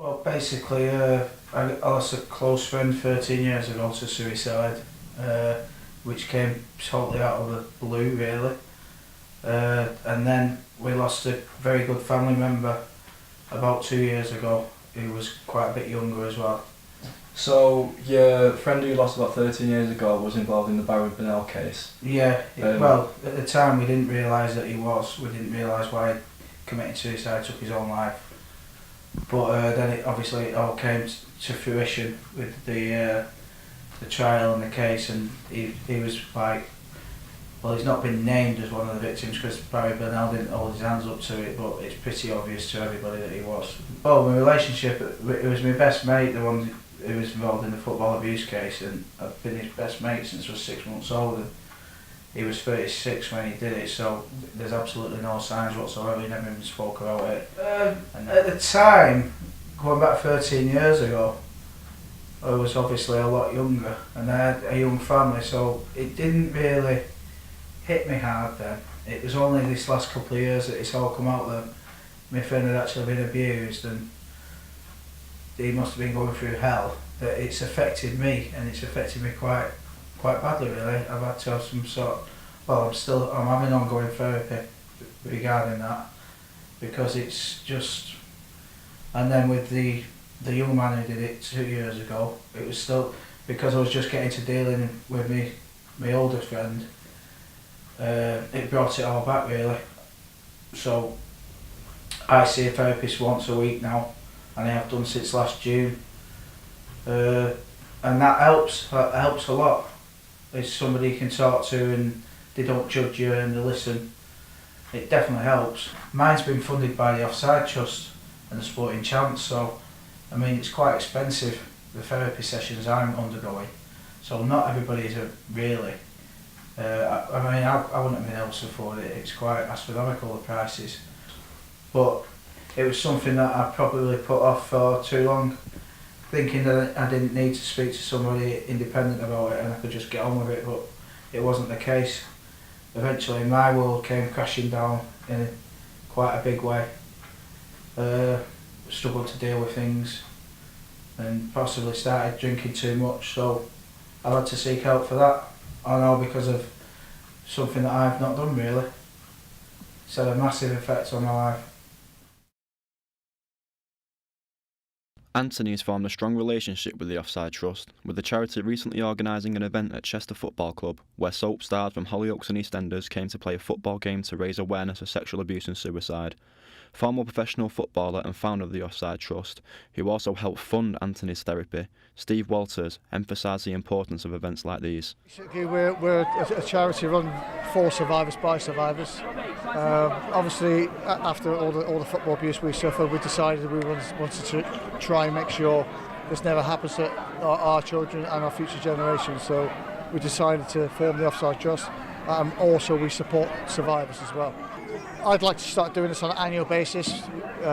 Well, basically, I lost a close friend 13 years ago to suicide, which came totally out of the blue, really. And then we lost a very good family member about 2 years ago, who was quite a bit younger as well. So your friend who you lost about 13 years ago was involved in the Barry Burnell case? Yeah, well, at the time we didn't realise that he was. We didn't realise why he committed suicide, took his own life. But then it obviously all came to fruition with the trial and the case, and he was like, well, he's not been named as one of the victims because Barry Burnell didn't hold his hands up to it, but it's pretty obvious to everybody that he was. Well, my relationship, it was my best mate, the one who was involved in the football abuse case, and I've been his best mate since I was 6 months old, and he was 36 when he did it, so there's absolutely no signs whatsoever. He never even spoke about it. And at the time, going back 13 years ago, I was obviously a lot younger, and I had a young family, so it didn't really hit me hard then. It was only this last couple of years that it's all come out that my friend had actually been abused, and he must have been going through hell. That it's affected me, and it's affected me quite badly, really. I've had to have some sort of, I'm having ongoing therapy regarding that, because it's just, and then with the young man who did it 2 years ago, it was still, because I was just getting to dealing with my older friend, it brought it all back, really. So I see a therapist once a week now, and I have done since last June, and that helps a lot. It's somebody you can talk to and they don't judge you and they listen. It definitely helps. Mine's been funded by the Offside Trust and the Sporting Chance, so I mean it's quite expensive, the therapy sessions I'm undergoing, so not everybody is really. I wouldn't have been able to afford it. It's quite astronomical, the prices, but it was something that I probably put off for too long, thinking that I didn't need to speak to somebody independent about it and I could just get on with it, but it wasn't the case. Eventually my world came crashing down in quite a big way. Struggled to deal with things and possibly started drinking too much, so I've had to seek help for that. I know, because of something that I've not done, really. It's had a massive effect on my life. Anthony has formed a strong relationship with the Offside Trust, with the charity recently organising an event at Chester Football Club where soap stars from Hollyoaks and EastEnders came to play a football game to raise awareness of sexual abuse and suicide. Former professional footballer and founder of the Offside Trust, who also helped fund Anthony's therapy, Steve Walters, emphasised the importance of events like these. Basically, we're a charity run for survivors by survivors. Obviously, after all the football abuse we suffered, we decided we wanted to try and make sure this never happens to our children and our future generations. So we decided to form the Offside Trust. Also, we support survivors as well. I'd like to start doing this on an annual basis.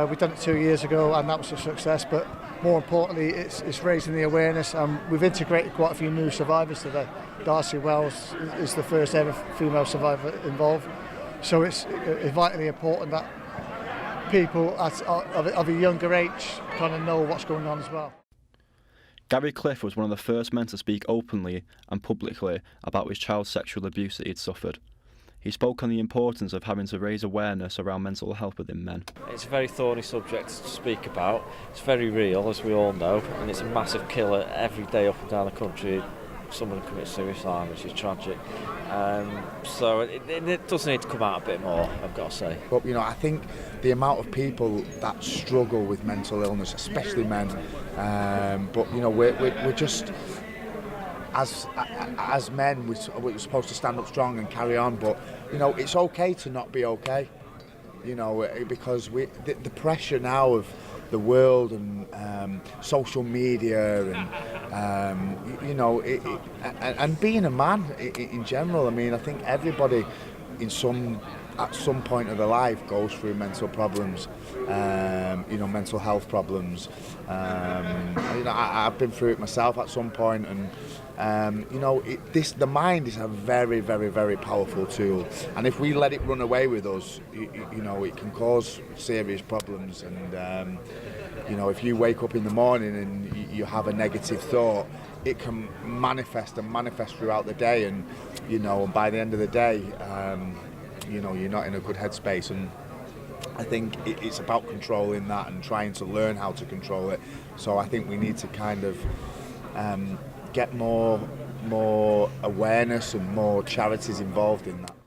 We've done it 2 years ago and that was a success, but more importantly it's raising the awareness. We've integrated quite a few new survivors today. Darcy Wells is the first ever female survivor involved, so it's vitally important that people of a younger age kind of know what's going on as well. Gary Cliff was one of the first men to speak openly and publicly about his child's sexual abuse that he'd suffered. He spoke on the importance of having to raise awareness around mental health within men. It's a very thorny subject to speak about. It's very real, as we all know, and it's a massive killer every day up and down the country. Someone commits suicide, which is tragic. So it does need to come out a bit more, I've got to say. But I think the amount of people that struggle with mental illness, especially men, but we're just, as men, we're supposed to stand up strong and carry on. But it's okay to not be okay. Because the pressure now of the world and social media and being a man in general. I mean, I think everybody in some at some point of their life goes through mental problems, mental health problems. I've been through it myself at some point, and the mind is a very, very, very powerful tool, and if we let it run away with us, it can cause serious problems. And if you wake up in the morning and you have a negative thought, it can manifest throughout the day, and by the end of the day, you're not in a good headspace. And I think it's about controlling that and trying to learn how to control it. So I think we need to kind of get more awareness and more charities involved in that.